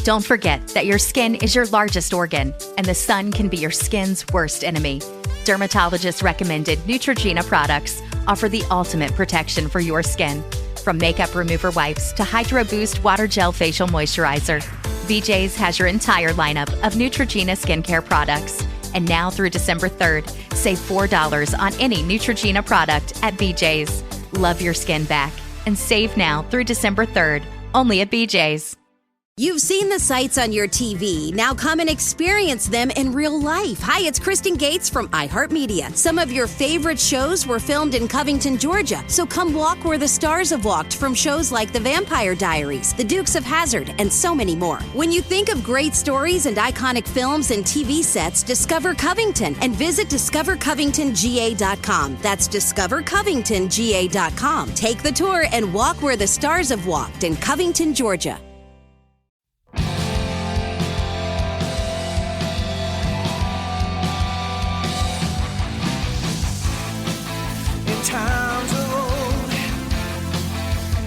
Don't forget that your skin is your largest organ, and the sun can be your skin's worst enemy. Dermatologist recommended Neutrogena products offer the ultimate protection for your skin. From makeup remover wipes to Hydro Boost Water Gel Facial Moisturizer, BJ's has your entire lineup of Neutrogena skincare products. And now through December 3rd, save $4 on any Neutrogena product at BJ's. Love your skin back and save now through December 3rd, only at BJ's. You've seen the sights on your TV. Now come and experience them in real life. Hi, it's Kristen Gates from iHeartMedia. Some of your favorite shows were filmed in Covington, Georgia. So come walk where the stars have walked from shows like The Vampire Diaries, The Dukes of Hazzard, and so many more. When you think of great stories and iconic films and TV sets, discover Covington and visit discovercovingtonga.com. That's discovercovingtonga.com. Take the tour and walk where the stars have walked in Covington, Georgia. Times are old,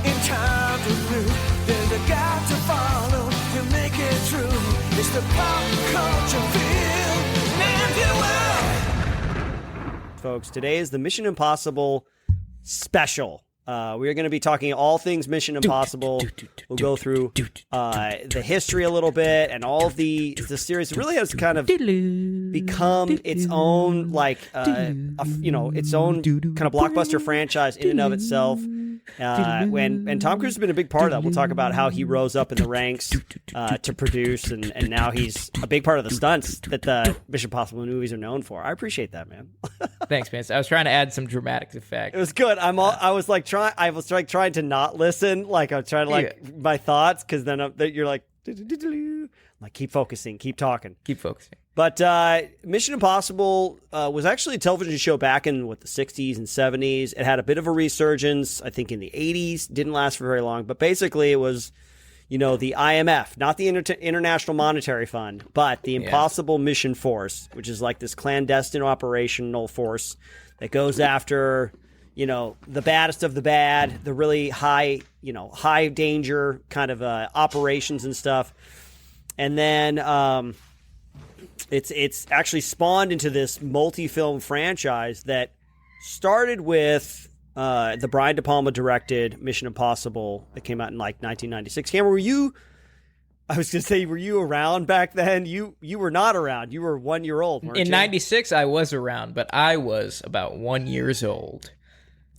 in times of new, there's a guide to follow to make it true. It's the pop culture field, and you will. Folks, today is the Mission Impossible special. We are going to be talking all things Mission Impossible. We'll go through the history a little bit and all of the series. It really has kind of become its own, its own kind of blockbuster franchise in and of itself. And Tom Cruise has been a big part of that. We'll talk about how he rose up in the ranks to produce, and now he's a big part of the stunts that the Mission Impossible movies are known for. I appreciate that, man. Thanks, man. I was trying to add some dramatic effect. It was good. I was trying to not listen. Like I'm trying to my thoughts, because then you're like, keep focusing, keep talking, keep focusing. But Mission Impossible was actually a television show back in the 60s and 70s. It had a bit of a resurgence, I think, in the 80s. Didn't last for very long, but basically it was, the IMF, not the International Monetary Fund, but the Impossible Mission Force, which is like this clandestine operational force that goes after, the baddest of the bad, the really high danger kind of operations and stuff. And then it's actually spawned into this multi-film franchise that started with the Brian De Palma directed Mission Impossible that came out in 1996. Cameron, were you around back then? You were not around. You were 1 year old, weren't you? In 96, I was around, but I was about 1 year old.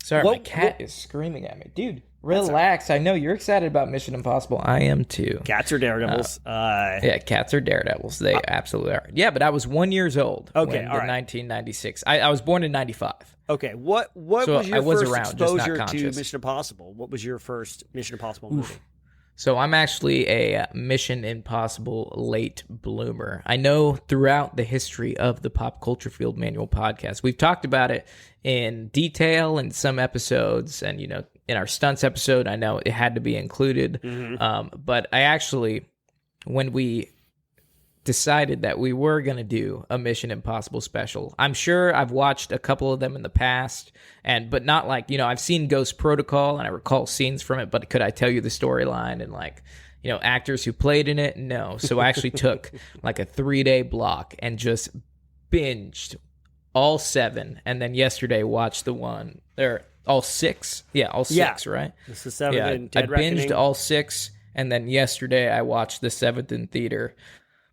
Sorry, my cat is screaming at me. Dude, relax. I know you're excited about Mission Impossible. I am too. Cats are daredevils. Cats are daredevils. They absolutely are. Yeah, but I was 1 year old when 1996. I was born in 95. Okay, what was your first exposure to Mission Impossible? What was your first Mission Impossible movie? So I'm actually a Mission Impossible late bloomer. I know throughout the history of the Pop Culture Field Manual podcast, we've talked about it in detail in some episodes, and in our stunts episode, I know it had to be included. Mm-hmm. But I actually, when we decided that we were going to do a Mission Impossible special, I'm sure I've watched a couple of them in the past, but not I've seen Ghost Protocol and I recall scenes from it, but could I tell you the storyline and actors who played in it? No. So I actually took a 3-day block and just binged all 7, and then yesterday watched all 6. Yeah, all 6, right? This is 7 in Dead I Reckoning. binged all 6, and then yesterday I watched the 7th in theater.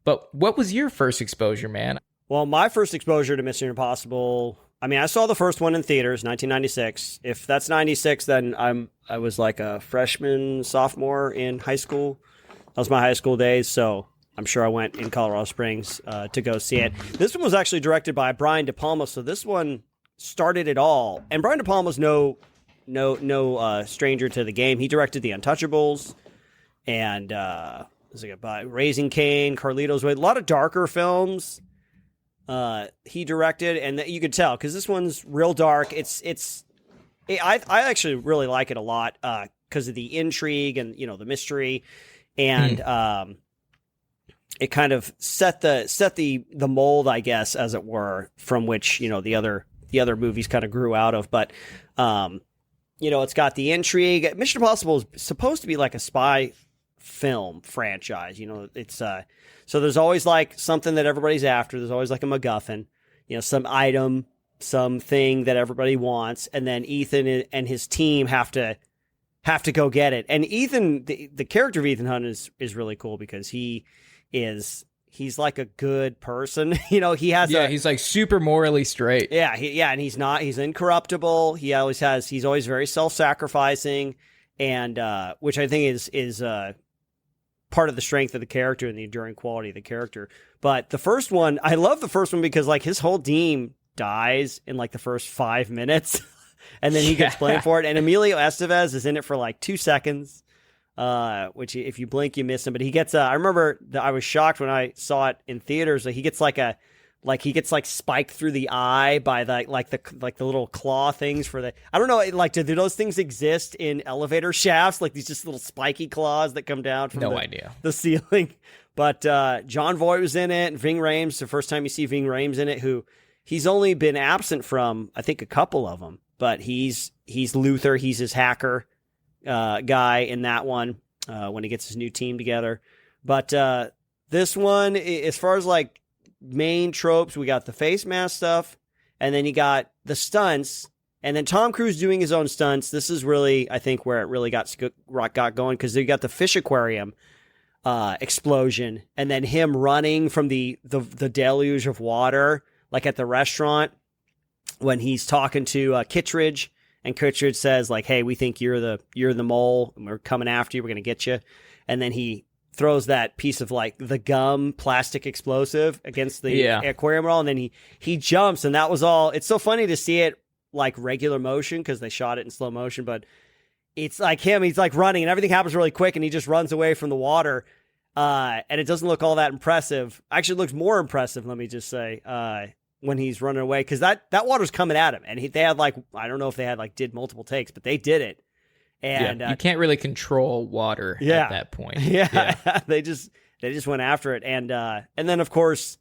But what was your first exposure, man? Well, my first exposure to Mission Impossible, I saw the first one in theaters, 1996. If that's 96, then I was like a freshman, sophomore in high school. That was my high school days, so I'm sure I went in Colorado Springs to go see it. This one was actually directed by Brian De Palma, so this one started it all. And Brian De Palma's no stranger to the game. He directed The Untouchables and Raising Cain, Carlito's Way, a lot of darker films. He directed, and you could tell because this one's real dark. I actually really like it a lot because of the intrigue and the mystery, and it kind of set the mold, I guess, as it were, from which the other movies kind of grew out of. But it's got the intrigue. Mission Impossible is supposed to be like a spy film franchise. You know, it's so there's always like something that everybody's after. There's always like a MacGuffin, you know, some item, something that everybody wants, and then Ethan and his team have to go get it. And Ethan, the character of Ethan Hunt is really cool because he's like a good person. You know, he's like super morally straight. Yeah, and he's incorruptible. He's always very self-sacrificing, and which I think is part of the strength of the character and the enduring quality of the character. But the first one, I love the first one because like his whole team dies in like the first 5 minutes. And then he gets blamed for it. And Emilio Estevez is in it for like 2 seconds, which if you blink, you miss him. But he gets, I remember that I was shocked when I saw it in theaters that he gets spiked through the eye by the little claw things for the, I don't know, like, do those things exist in elevator shafts? Like these just little spiky claws that come down from the ceiling. But John Voight was in it, and Ving Rhames, the first time you see Ving Rhames in it, who he's only been absent from, I think, a couple of them. But he's Luther. He's his hacker guy in that one when he gets his new team together. But this one, as far as like main tropes, we got the face mask stuff, and then you got the stunts, and then Tom Cruise doing his own stunts. This is really, I think, where it really got going, because you got the fish aquarium explosion, and then him running from the deluge of water, like at the restaurant, when he's talking to Kittredge, and Kittredge says like, "Hey, we think you're the mole, and we're coming after you. We're gonna get you." And then he throws that piece of like the gum plastic explosive against the aquarium wall, and then he jumps, and that was all. It's so funny to see it like regular motion because they shot it in slow motion, but it's like him. He's like running, and everything happens really quick, and he just runs away from the water, and it doesn't look all that impressive. Actually, it looks more impressive. Let me just say. When he's running away, because that water's coming at him, and they had like, I don't know if they had like did multiple takes, but they did it. And you can't really control water at that point. Yeah. they just went after it, and then of course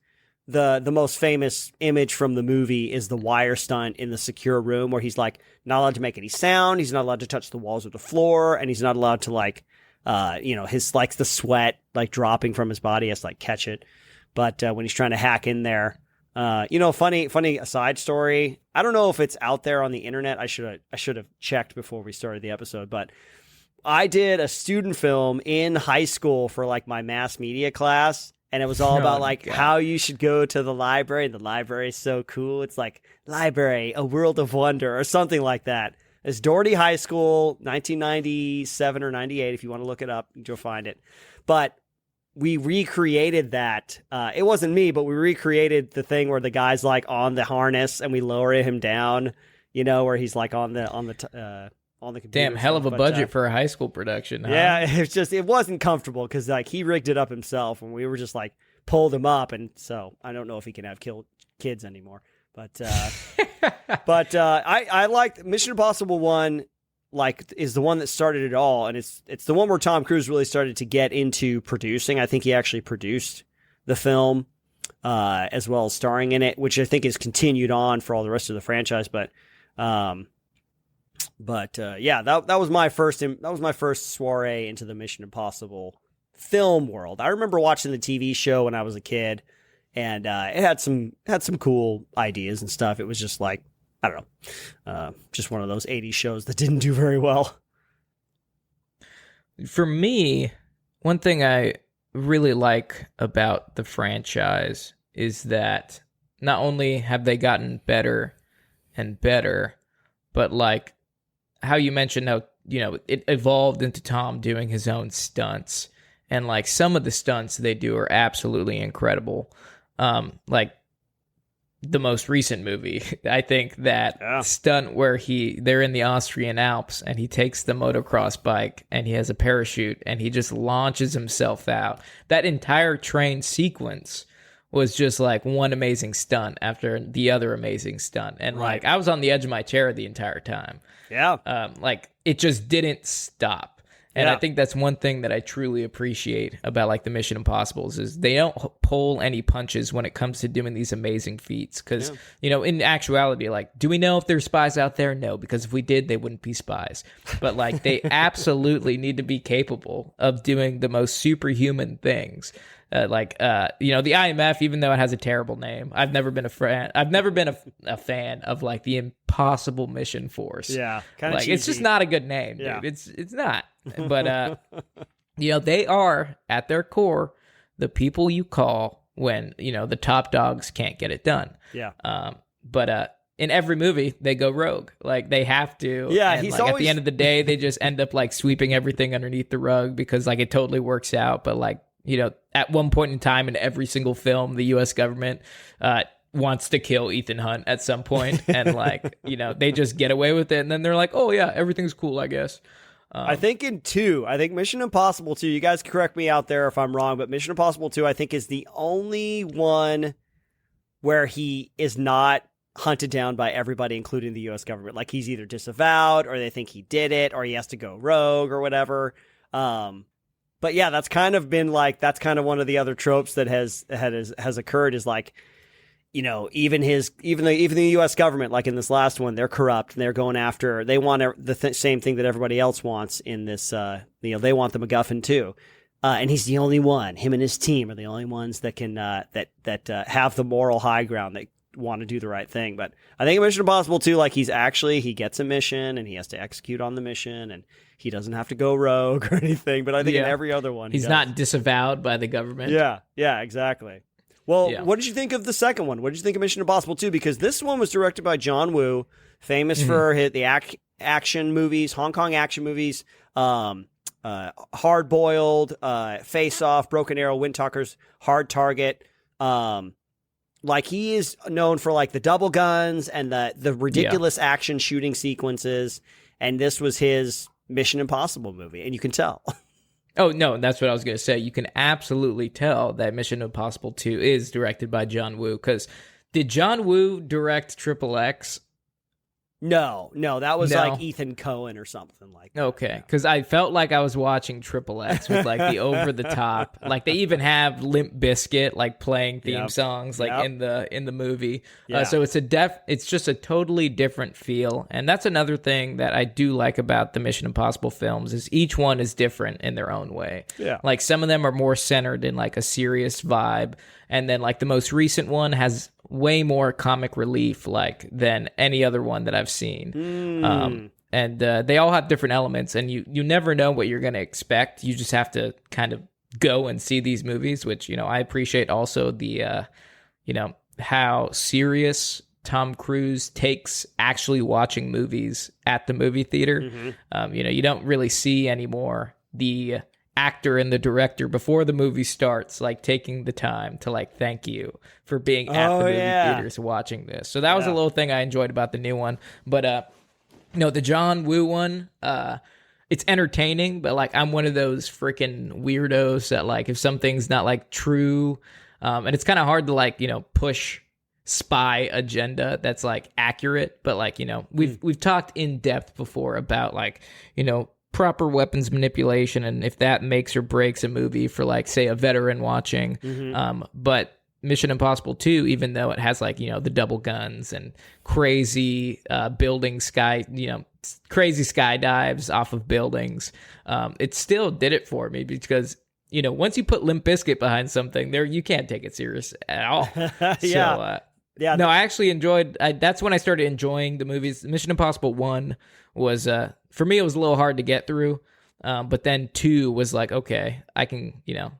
the most famous image from the movie is the wire stunt in the secure room where he's like not allowed to make any sound, he's not allowed to touch the walls or the floor, and he's not allowed to like his like the sweat like dropping from his body, he has to like catch it. But when he's trying to hack in there. Funny aside story. I don't know if it's out there on the internet. I should have checked before we started the episode, but I did a student film in high school for like my mass media class, and it was all about like how you should go to the library. The library is so cool. It's like library, a world of wonder, or something like that. It's Doherty High School, 1997 or 98. If you want to look it up, you'll find it. But we recreated that. It wasn't me, but we recreated the thing where the guy's like on the harness and we lower him down, where he's like on the computer. Damn, hell of a budget for a high school production. Huh? Yeah, it wasn't comfortable because like he rigged it up himself and we were just like pulled him up. And so I don't know if he can have kids anymore, but I liked Mission Impossible 1. Like is the one that started it all, and it's the one where Tom Cruise really started to get into producing. I think he actually produced the film as well as starring in it, which I think is continued on for all the rest of the franchise. But that was my first soiree into the Mission Impossible film world. I remember watching the TV show when I was a kid, and it had some cool ideas and stuff. It was just like, I don't know, just one of those 80s shows that didn't do very well. For me, one thing I really like about the franchise is that not only have they gotten better and better, but like how you mentioned how, it evolved into Tom doing his own stunts. And like some of the stunts they do are absolutely incredible. Like the most recent movie, I think that stunt where they're in the Austrian Alps and he takes the motocross bike and he has a parachute and he just launches himself out. That entire train sequence was just like one amazing stunt after the other amazing stunt. And like I was on the edge of my chair the entire time. Yeah. Like it just didn't stop. And I think that's one thing that I truly appreciate about like the Mission Impossibles is they don't pull any punches when it comes to doing these amazing feats. Because, you know, in actuality, like, do we know if there's spies out there? No, because if we did, they wouldn't be spies. But like, they absolutely need to be capable of doing the most superhuman things. You know, the IMF, even though it has a terrible name, I've never been a fan. I've never been a fan of like the Impossible Mission Force. Yeah, kind of like it's just not a good name, dude. It's not. But you know, they are at their core the people you call when you know the top dogs can't get it done. Yeah. But in every movie they go rogue. Like they have to. Yeah. And, He's like, always at the end of the day they just end up like sweeping everything underneath the rug because like it totally works out. But like, you know, at one point in time in every single film, the U.S. government wants to kill Ethan Hunt at some point, and like, you know, they just get away with it, and then they're like, "Oh yeah, everything's cool, I guess." I think I think Mission Impossible 2, you guys correct me out there if I'm wrong, but Mission Impossible 2, I think, is the only one where he is not hunted down by everybody, including the U.S. government. Like he's either disavowed, or they think he did it, or he has to go rogue, or whatever. But yeah, that's kind of been like, that's kind of one of the other tropes that has occurred is like, you know, even the U.S. government, like in this last one, they're corrupt and they're going after, they want the same thing that everybody else wants in this, you know, they want the MacGuffin too. And he's the only one, him and his team are the only ones that can, that have the moral high ground, that want to do the right thing. But I think in Mission Impossible 2, like he gets a mission and he has to execute on the mission and he doesn't have to go rogue or anything. But I think in every other one, he's not disavowed by the government. Yeah, exactly. Well, what did you think of the second one? What did you think of Mission Impossible 2? Because this one was directed by John Woo, famous for the action movies, Hong Kong action movies, Hard Boiled, Face Off, Broken Arrow, Wind Talkers, Hard Target. Like he is known for like the double guns and the ridiculous action shooting sequences. And this was his Mission Impossible movie, and you can tell. Oh, no, that's what I was going to say. You can absolutely tell that Mission Impossible 2 is directed by John Woo, because did John Woo direct Triple X? No, that was like Ethan Cohen or something like that. Okay, because I felt like I was watching Triple X with like the over the top. Like they even have Limp Bizkit like playing theme songs like in the movie. So it's just a totally different feel, and that's another thing that I do like about the Mission Impossible films is each one is different in their own way. Yeah, like some of them are more centered in like a serious vibe, and then like the most recent one has way more comic relief like than any other one that I've seen. And they all have different elements, and you never know what you're going to expect. You just have to kind of go and see these movies, which, you know, I appreciate also the, you know, how serious Tom Cruise takes actually watching movies at the movie theater. You know, you don't really see anymore the actor and the director before the movie starts like taking the time to like thank you for being at the movie theaters watching this. So that was a little thing I enjoyed about the new one. But no, the John Woo one, it's entertaining, but like I'm one of those freaking weirdos that like if something's not like true, and it's kind of hard to like, you know, push spy agenda that's like accurate, but like, you know, we've talked in depth before about like, you know, proper weapons manipulation and if that makes or breaks a movie for like say a veteran watching. But Mission Impossible 2, even though it has like, you know, the double guns and crazy crazy skydives off of buildings, it still did it for me because, you know, once you put Limp Bizkit behind something there, you can't take it serious at all. No, I actually enjoyed, that's when I started enjoying the movies. Mission Impossible 1 was, for me, it was a little hard to get through. But then 2 was like, okay, I can, you know,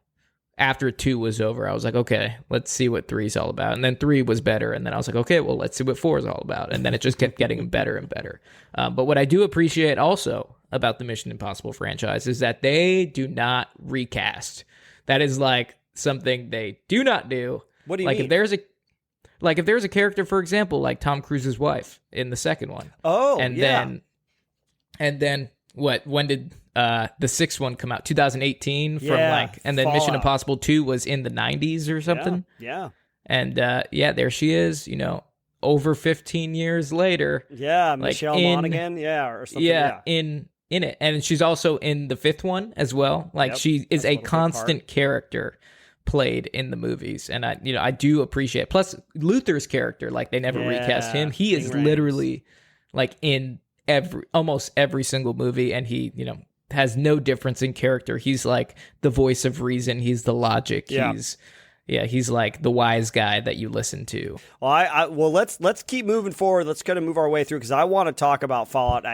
after 2 was over, I was like, okay, let's see what 3 is all about. And then 3 was better. And then I was like, okay, well, let's see what 4 is all about. And then it just kept getting better and better. But what I do appreciate also about the Mission Impossible franchise is that they do not recast. That is like something they do not do. What do you mean? If there's a character, for example, like Tom Cruise's wife in the second one. And then what? When did the sixth one come out? 2018 from and then Fallout. Mission Impossible 2 was in the 90s or something. Yeah. And there she is, you know, over 15 years later. Yeah, Michelle Monaghan, or something. Yeah, in in it. And she's also in the 5th one as well. Like, she is a constant character played in the movies. And I do appreciate it. Plus, Luther's character, like, they never recast him. He is literally, like, in almost every single movie, and he, has no difference in character. He's like the voice of reason. He's the logic. He's like the wise guy that you listen to. Well, well, let's keep moving forward. Let's kind of move our way through, because I want to talk about Fallout.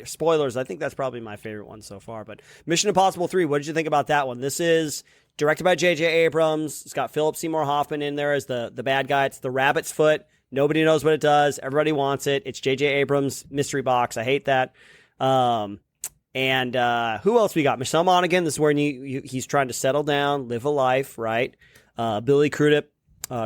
Spoilers. I think that's probably my favorite one so far. But Mission Impossible 3. What did you think about that one? This is directed by J.J. Abrams. It's got Philip Seymour Hoffman in there as the bad guy. It's the rabbit's foot. Nobody knows what it does. Everybody wants it. It's J.J. Abrams mystery box. I hate that. And who else we got? Michelle Monaghan. This is where he's trying to settle down, live a life, right? Billy Crudup,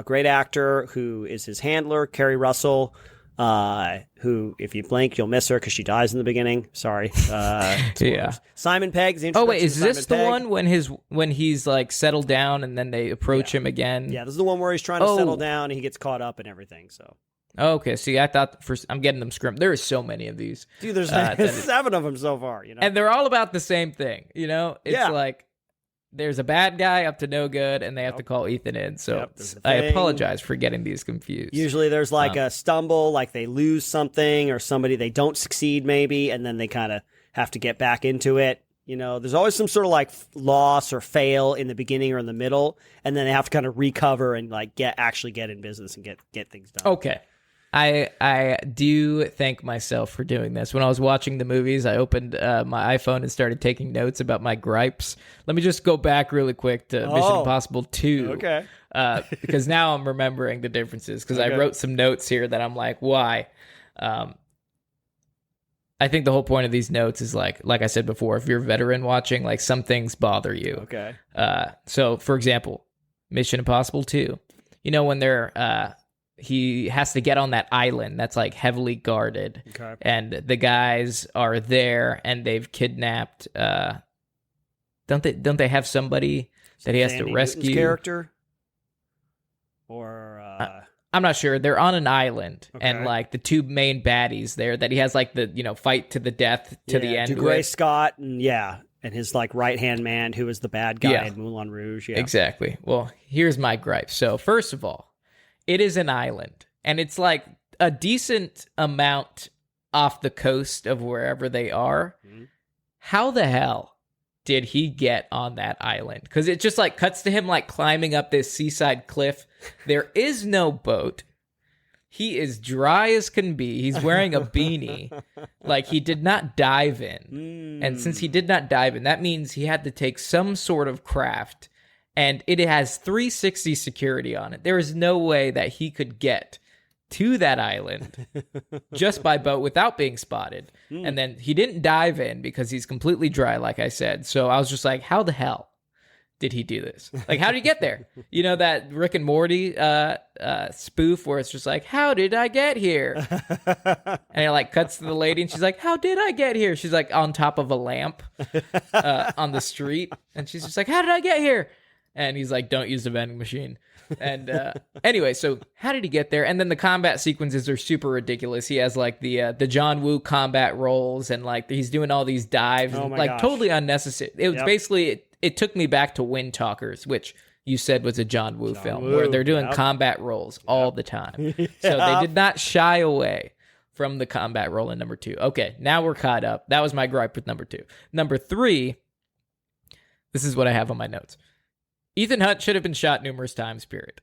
great actor, who is his handler. Kerry Russell, who, if you blink, you'll miss her because she dies in the beginning. Sorry. Simon Pegg's. Oh wait, is this the one when he's like settled down and then they approach him again? Yeah, this is the one where he's trying to settle down and he gets caught up and everything. So. Okay, see, I thought I'm getting them scrimped. There are so many of these. Dude, there's 7 of them so far, And they're all about the same thing, It's like there's a bad guy up to no good, and they have to call Ethan in. So I apologize for getting these confused. Usually there's like a stumble, like they lose something or somebody, they don't succeed maybe, and then they kind of have to get back into it. There's always some sort of like loss or fail in the beginning or in the middle, and then they have to kind of recover and like get in business and get things done. Okay. I do thank myself for doing this. When I was watching the movies, I opened my iPhone and started taking notes about my gripes. Let me just go back really quick to Mission Impossible 2. Okay. Because now I'm remembering the differences, because I wrote some notes here that I'm like, why? I think the whole point of these notes is like I said before, if you're a veteran watching, like some things bother you. Okay. So, for example, Mission Impossible 2. When they're... he has to get on that island that's like heavily guarded, and the guys are there and they've kidnapped. Don't they have somebody that he has to rescue? Newton's character, or I'm not sure. They're on an island, and like the 2 main baddies there that he has like the fight to the death to the end. Gray Scott and his like right hand man who is the bad guy in Moulin Rouge. Yeah, exactly. Well, here's my gripe. So first of all, it is an island, and it's like a decent amount off the coast of wherever they are. Mm-hmm. How the hell did he get on that island? Because it just like cuts to him like climbing up this seaside cliff. There is no boat. He is dry as can be. He's wearing a beanie. Like, he did not dive in. And since he did not dive in, that means he had to take some sort of craft. And it has 360 security on it. There is no way that he could get to that island just by boat without being spotted. And then he didn't dive in because he's completely dry, like I said. So I was just like, how the hell did he do this? Like, how did he get there? That Rick and Morty spoof where it's just like, how did I get here? And it like cuts to the lady and she's like, how did I get here? She's like on top of a lamp on the street. And she's just like, how did I get here? And he's like, don't use the vending machine. And anyway, so how did he get there? And then the combat sequences are super ridiculous. He has like the John Woo combat rolls, and like he's doing all these dives, and, like totally unnecessary. It was basically, it took me back to Wind Talkers, which you said was a John Woo film, where they're doing combat rolls all the time. So they did not shy away from the combat roll in number 2. Okay, now we're caught up. That was my gripe with number 2. Number 3, this is what I have on my notes. Ethan Hunt should have been shot numerous times, period.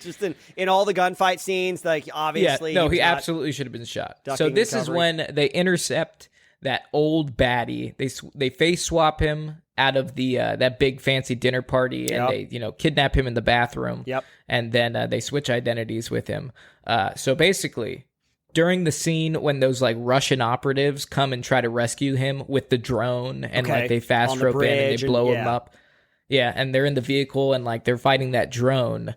Just in all the gunfight scenes, like obviously. Yeah, no, he absolutely should have been shot. So this is when they intercept that old baddie. They face swap him out of the that big fancy dinner party, and they kidnap him in the bathroom. Yep. And then they switch identities with him. So basically, during the scene when those like Russian operatives come and try to rescue him with the drone, and like they fast rope in and they blow him up. Yeah, and they're in the vehicle and like they're fighting that drone.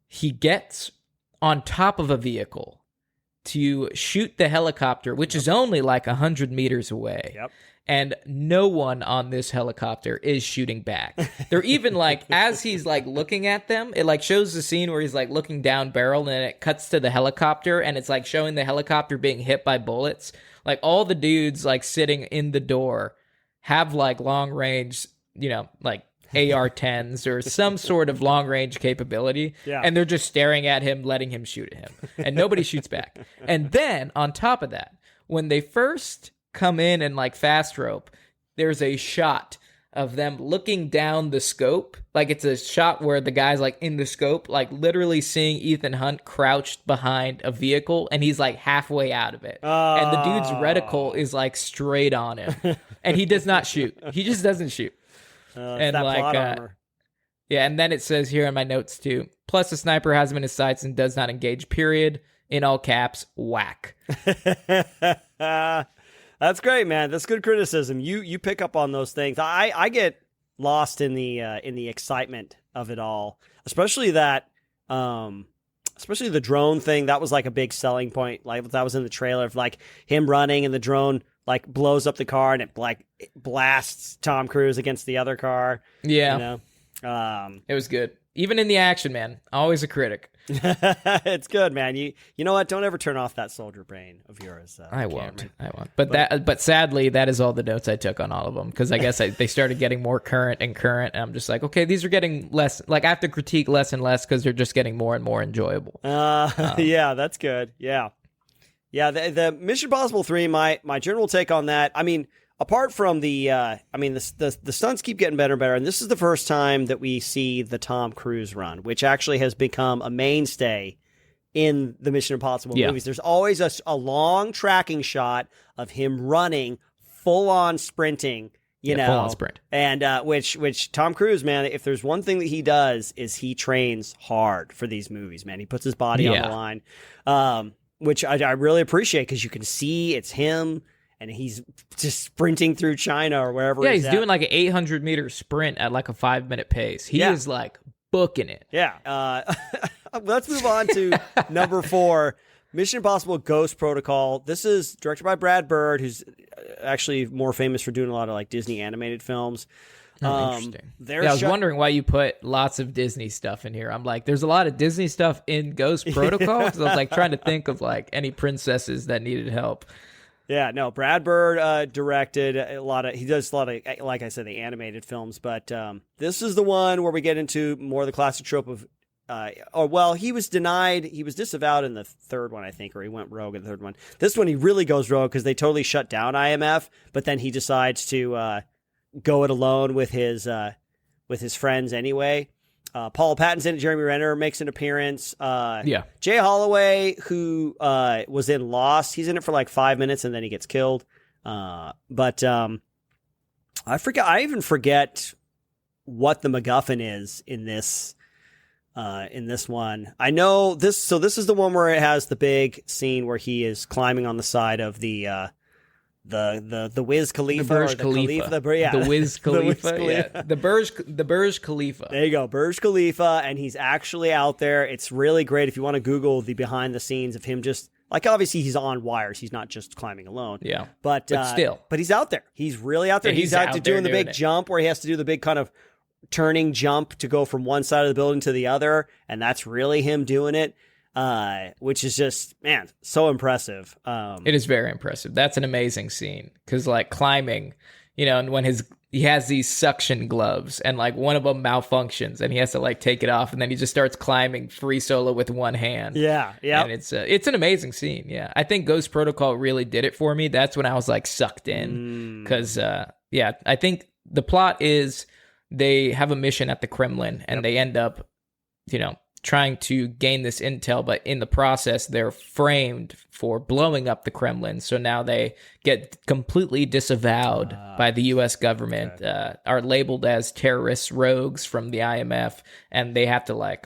He gets on top of a vehicle to shoot the helicopter, which is only like 100 meters away. Yep. and no one on this helicopter is shooting back. They're even like, as he's like looking at them, it like shows the scene where he's like looking down barrel, and it cuts to the helicopter, and it's like showing the helicopter being hit by bullets. Like all the dudes like sitting in the door have like long range, like AR-10s or some sort of long range capability. Yeah. And they're just staring at him, letting him shoot at him, and nobody shoots back. And then on top of that, when they first come in and like fast rope, there's a shot of them looking down the scope. Like it's a shot where the guy's like in the scope, like literally seeing Ethan Hunt crouched behind a vehicle, and he's like halfway out of it. And the dude's reticle is like straight on him, and he does not shoot. He just doesn't shoot. And that like, plot armor. yeah. And then it says here in my notes too, plus the sniper has him in his sights and does not engage, period. In all caps, whack. That's great, man. That's good criticism. You pick up on those things. I get lost in the excitement of it all, especially that, especially the drone thing. That was like a big selling point. Like that was in the trailer of like him running and the drone like blows up the car and it blasts Tom Cruise against the other car. Yeah, it was good. Even in the action, man. Always a critic. It's good, man. You know what? Don't ever turn off that soldier brain of yours. I won't. But sadly, that is all the notes I took on all of them, because I guess they started getting more current, and I'm just like, okay, these are getting less. Like I have to critique less and less because they're just getting more and more enjoyable. Yeah, that's good. Yeah. The Mission Impossible 3. My general take on that. I mean, apart from the stunts keep getting better and better, and this is the first time that we see the Tom Cruise run, which actually has become a mainstay in the Mission Impossible movies. There's always a long tracking shot of him running, full on sprinting, full on sprint, and which Tom Cruise, man, if there's one thing that he does is he trains hard for these movies, man. He puts his body on the line, which I really appreciate, because you can see it's him. And he's just sprinting through China or wherever. Yeah, he's doing like an 800-meter sprint at like a 5-minute pace. He is like booking it. Yeah. Let's move on to number 4, Mission Impossible Ghost Protocol. This is directed by Brad Bird, who's actually more famous for doing a lot of like Disney animated films. Interesting. I was wondering why you put lots of Disney stuff in here. I'm like, there's a lot of Disney stuff in Ghost Protocol. Because I was like trying to think of like any princesses that needed help. Yeah, no, Brad Bird directed he does a lot of, like I said, the animated films, but this is the one where we get into more of the classic trope of, he was disavowed in the third one, I think, or he went rogue in the third one. This one, he really goes rogue because they totally shut down IMF, but then he decides to go it alone with his friends anyway. Paul Pattinson and Jeremy Renner makes an appearance. Jay Holloway, who was in Lost, he's in it for like 5 minutes and then he gets killed. But I even forget what the MacGuffin is in this one. I know this. So this is the one where it has the big scene where he is climbing on the side of the Wiz Khalifa, the Burj Khalifa. The Wiz Khalifa, the Burj Khalifa. There you go, Burj Khalifa, and he's actually out there. It's really great if you want to Google the behind the scenes of him. Just like obviously he's on wires, he's not just climbing alone. Yeah, but still, he's out there. He's really out there. Yeah, he's out doing the big jump where he has to do the big kind of turning jump to go from one side of the building to the other, and that's really him doing it. Which is just, man, so impressive. It is very impressive. That's an amazing scene because, like, climbing, and when he has these suction gloves and like one of them malfunctions and he has to like take it off and then he just starts climbing free solo with one hand. Yeah, and it's an amazing scene. Yeah, I think Ghost Protocol really did it for me. That's when I was like sucked in because I think the plot is they have a mission at the Kremlin and they end up, trying to gain this intel, but in the process, they're framed for blowing up the Kremlin. So now they get completely disavowed by the U.S. government, are labeled as terrorists, rogues from the IMF, and they have to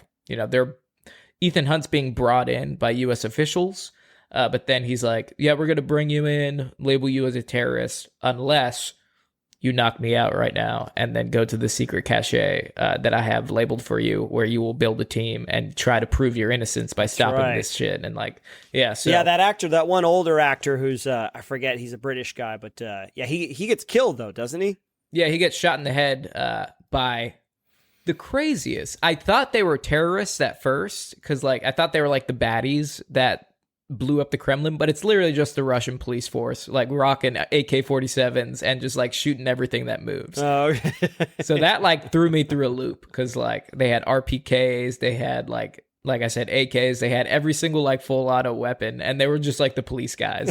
Ethan Hunt's being brought in by U.S. officials, but then he's like, yeah, we're going to bring you in, label you as a terrorist, unless you knock me out right now, and then go to the secret cache that I have labeled for you, where you will build a team and try to prove your innocence by stopping this shit. And like, so that actor, that one older actor who's I forget, he's a British guy, but he gets killed though, doesn't he? Yeah, he gets shot in the head by the craziest. I thought they were terrorists at first, because like I thought they were like the baddies that blew up the Kremlin, but it's literally just the Russian police force, like rocking AK-47s and just like shooting everything that moves. Oh, okay. So that like threw me through a loop, because like they had RPKs, they had like I said, AKs, they had every single like full auto weapon, and they were just like the police guys,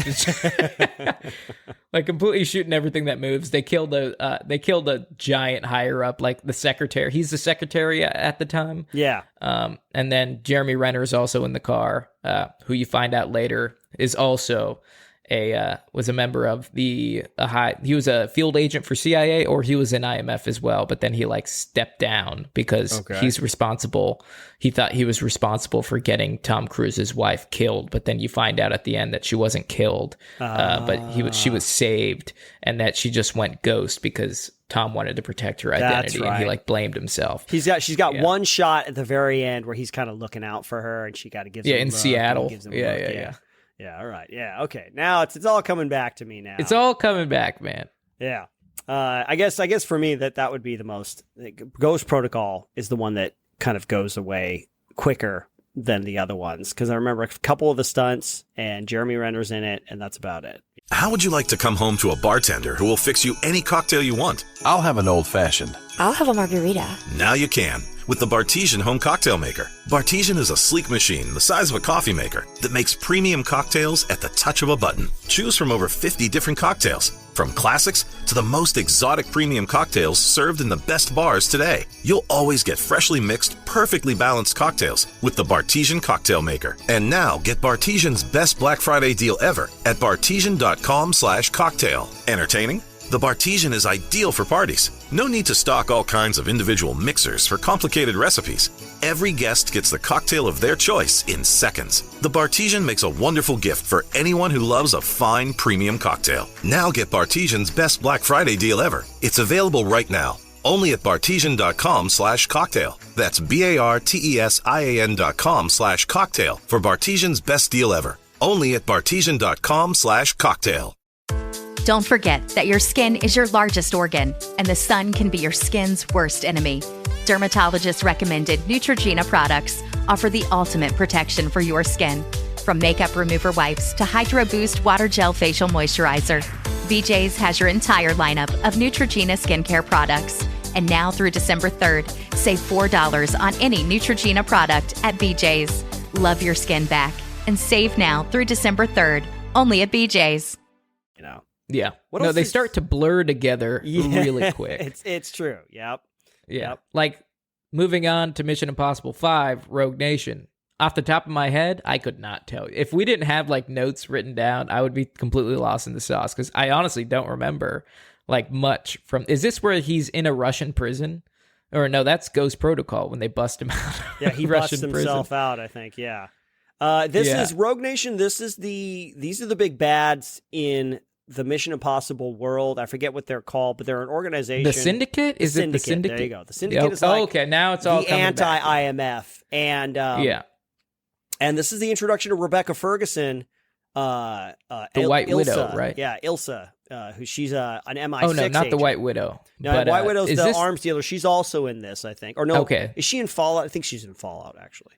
like completely shooting everything that moves. They killed a giant higher up, like the secretary. He's the secretary at the time. Yeah. And then Jeremy Renner is also in the car, who you find out later is also was a member of he was a field agent for CIA, or he was in IMF as well, but then he like stepped down because he thought he was responsible for getting Tom Cruise's wife killed, but then you find out at the end that she wasn't killed, but she was saved, and that she just went ghost because Tom wanted to protect her identity. And he like blamed himself. She's got one shot at the very end where he's kind of looking out for her, and she got to give him in Seattle. Yeah, all right. Yeah, okay. Now it's all coming back to me now. It's all coming back, man. Yeah. I guess for me that would be the most. Ghost Protocol is the one that kind of goes away quicker than the other ones, because I remember a couple of the stunts, and Jeremy Renner's in it, and that's about it. How would you like to come home to a bartender who will fix you any cocktail you want? I'll have an old-fashioned. I'll have a margarita. Now you can, with the Bartesian Home Cocktail Maker. Bartesian is a sleek machine the size of a coffee maker that makes premium cocktails at the touch of a button. Choose from over 50 different cocktails, from classics to the most exotic premium cocktails served in the best bars today. You'll always get freshly mixed, perfectly balanced cocktails with the Bartesian Cocktail Maker. And now get Bartesian's best Black Friday deal ever at bartesian.com/cocktail. Entertaining? The Bartesian is ideal for parties. No need to stock all kinds of individual mixers for complicated recipes. Every guest gets the cocktail of their choice in seconds. The Bartesian makes a wonderful gift for anyone who loves a fine premium cocktail. Now get Bartesian's best Black Friday deal ever. It's available right now, only at bartesian.com/cocktail. That's BARTESIAN.com/cocktail for Bartesian's best deal ever. Only at bartesian.com/cocktail. Don't forget that your skin is your largest organ, and the sun can be your skin's worst enemy. Dermatologist recommended Neutrogena products offer the ultimate protection for your skin. From makeup remover wipes to Hydro Boost Water Gel Facial Moisturizer, BJ's has your entire lineup of Neutrogena skincare products. And now through December 3rd, save $4 on any Neutrogena product at BJ's. Love your skin back and save now through December 3rd, only at BJ's. You know. Yeah. They start to blur together really quick. It's true. Yep. Yeah. Like moving on to Mission Impossible 5, Rogue Nation. Off the top of my head, I could not tell you. If we didn't have like notes written down, I would be completely lost in the sauce, because I honestly don't remember like much from. Is this where he's in a Russian prison? Or no, that's Ghost Protocol when they bust him out. Yeah, he busts himself out, I think. Yeah. This is Rogue Nation. These are the big bads in the Mission Impossible world. I forget what they're called, but they're an organization. The Syndicate? Is it the Syndicate? There you go. The Syndicate is like okay, now it's all the anti-IMF. And and this is the introduction of Rebecca Ferguson, the White Ilsa, Widow, right? Yeah, Ilsa, who she's an MI6 Oh, no, not agent. The White Widow. No, but, White Widow's the arms dealer. She's also in this, I think. Or no, okay. Is she in Fallout? I think she's in Fallout, actually.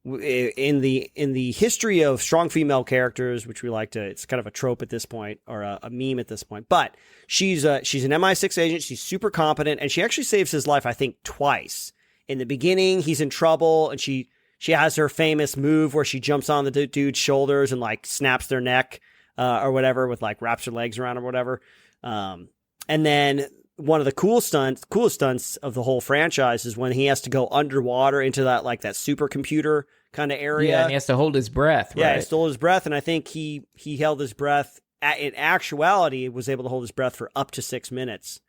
In the history of strong female characters, which we like to, it's kind of a trope at this point, or a meme at this point. But she's an MI6 agent. She's super competent, and she actually saves his life, I think, twice. In the beginning, he's in trouble, and she has her famous move where she jumps on the dude's shoulders and like snaps their neck or whatever, with like wraps her legs around or whatever. And then one of the coolest stunts of the whole franchise is when he has to go underwater into that supercomputer kind of area. Yeah, and he has to hold his breath, right? Yeah, he hold his breath, and I think he held his breath. In actuality, was able to hold his breath for up to 6 minutes.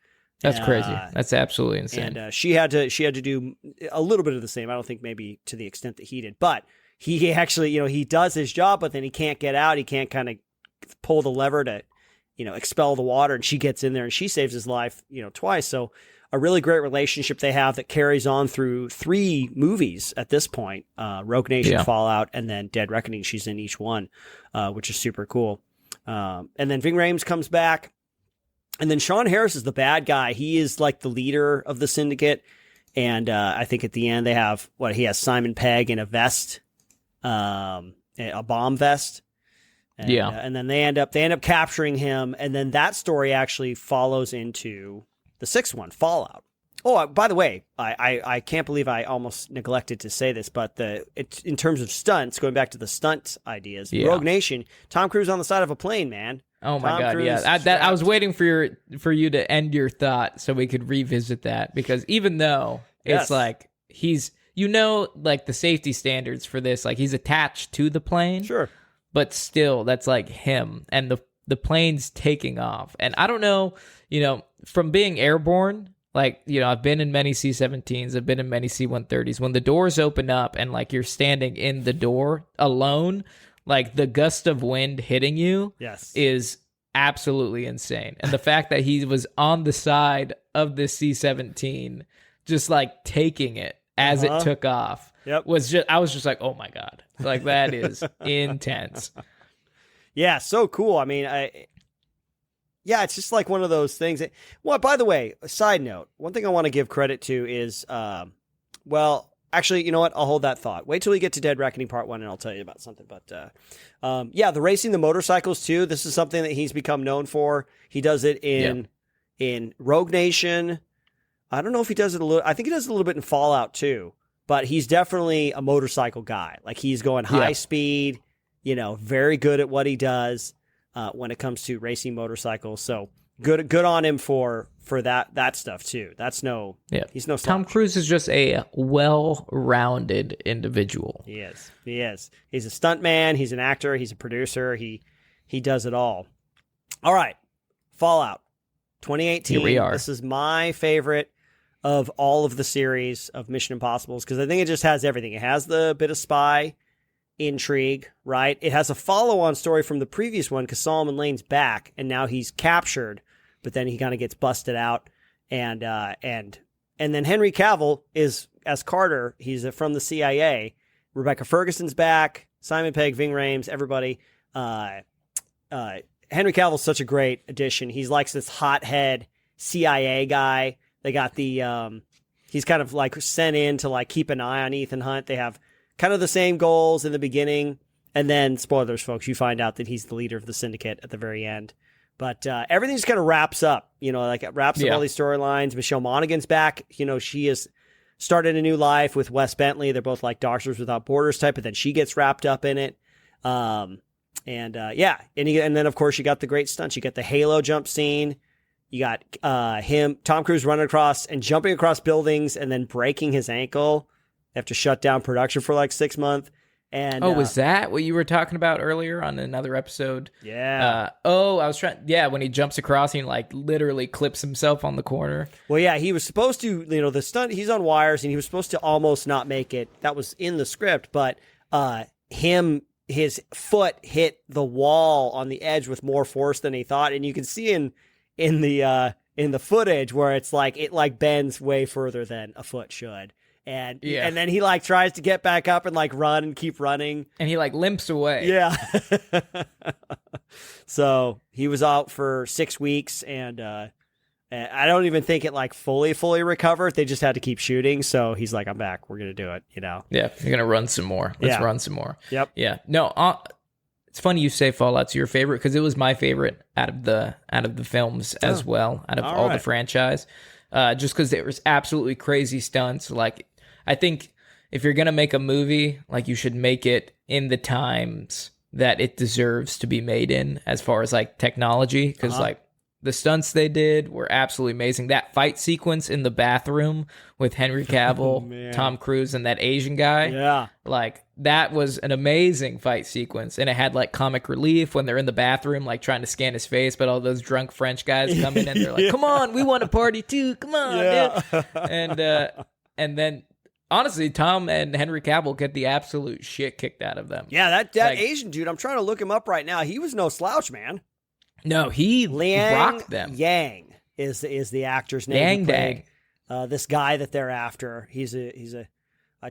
That's crazy. That's absolutely insane. And she had to do a little bit of the same. I don't think maybe to the extent that he did, but he actually, he does his job, but then he can't get out. He can't kind of pull the lever to expel the water, and she gets in there and she saves his life, twice. So a really great relationship they have that carries on through 3 movies at this point, Rogue Nation, Fallout, and then Dead Reckoning. She's in each one, which is super cool. And then Ving Rhames comes back, and then Sean Harris is the bad guy. He is like the leader of the syndicate. And I think at the end they have he has Simon Pegg in a vest, a bomb vest. And, and then they end up capturing him. And then that story actually follows into the 6th one, Fallout. Oh, by the way, I can't believe I almost neglected to say this, but in terms of stunts, going back to the stunt ideas, Rogue Nation, Tom Cruise on the side of a plane, man. Oh my God, yeah. I was waiting for you to end your thought so we could revisit that, because even though it's like he's, like the safety standards for this, like he's attached to the plane. Sure. But still, that's like him, and the plane's taking off. And I don't know, from being airborne, like, I've been in many C-17s, I've been in many C-130s. When the doors open up and like you're standing in the door alone, like the gust of wind hitting you is absolutely insane. And the fact that he was on the side of the C-17, just like taking it as it took off, I was just like, oh my God, like that is intense. Yeah, so cool. I mean, it's just like one of those things. By the way, a side note, one thing I want to give credit to is, actually, you know what? I'll hold that thought. Wait till we get to Dead Reckoning Part 1 and I'll tell you about something. But the racing the motorcycles too. This is something that he's become known for. He does it in Rogue Nation. I don't know if he does it I think he does it a little bit in Fallout too. But he's definitely a motorcycle guy. Like he's going high speed, very good at what he does when it comes to racing motorcycles. So good on him for that stuff too. He's no slouch. Tom Cruise is just a well-rounded individual. He is. He's a stuntman, he's an actor, he's a producer, he does it all. All right. Fallout 2018. Here we are. This is my favorite of all of the series of Mission Impossibles, because I think it just has everything. It has the bit of spy intrigue, right? It has a follow-on story from the previous one because Solomon Lane's back and now he's captured, but then he kind of gets busted out, and then Henry Cavill is as Carter. He's from the CIA. Rebecca Ferguson's back. Simon Pegg, Ving Rhames, everybody. Henry Cavill's such a great addition. He's like this hothead CIA guy. They got he's kind of like sent in to like keep an eye on Ethan Hunt. They have kind of the same goals in the beginning. And then, spoilers, folks, you find out that he's the leader of the syndicate at the very end. But everything just kind of wraps up, like it wraps up all these storylines. Michelle Monaghan's back. She has started a new life with Wes Bentley. They're both like Doctors Without Borders type, but then she gets wrapped up in it. And then, of course, you got the great stunts. You got the Halo jump scene. You got Tom Cruise running across and jumping across buildings and then breaking his ankle. They have to shut down production for like 6 months. And was that what you were talking about earlier on another episode? Yeah. I was trying. Yeah, when he jumps across and like literally clips himself on the corner. Well, yeah, he was supposed to. The stunt. He's on wires and he was supposed to almost not make it. That was in the script, but his foot hit the wall on the edge with more force than he thought, and you can see in the footage where it's like it like bends way further than a foot should. And then he like tries to get back up and like run and keep running. And he like limps away. Yeah. So he was out for 6 weeks and I don't even think it like fully recovered. They just had to keep shooting. So he's like, I'm back. We're going to do it, Yeah, you're going to run some more. Let's run some more. Yep. Yeah. No, it's funny you say Fallout's your favorite because it was my favorite out of the films as well, out of all the franchise. Just because there was absolutely crazy stunts. Like, I think if you're going to make a movie, like you should make it in the times that it deserves to be made in as far as like technology. Because like the stunts they did were absolutely amazing. That fight sequence in the bathroom with Henry Cavill, Tom Cruise, and that Asian guy. Yeah. Like that was an amazing fight sequence. And it had like comic relief when they're in the bathroom, like trying to scan his face. But all those drunk French guys come in and they're like, come on, we want to party too. Come on, dude. And then honestly, Tom and Henry Cavill get the absolute shit kicked out of them. Yeah, that like, Asian dude, I'm trying to look him up right now. He was no slouch, man. No, he rocked them. Yang is the actor's name. Yang Dang. This guy that they're after. He's a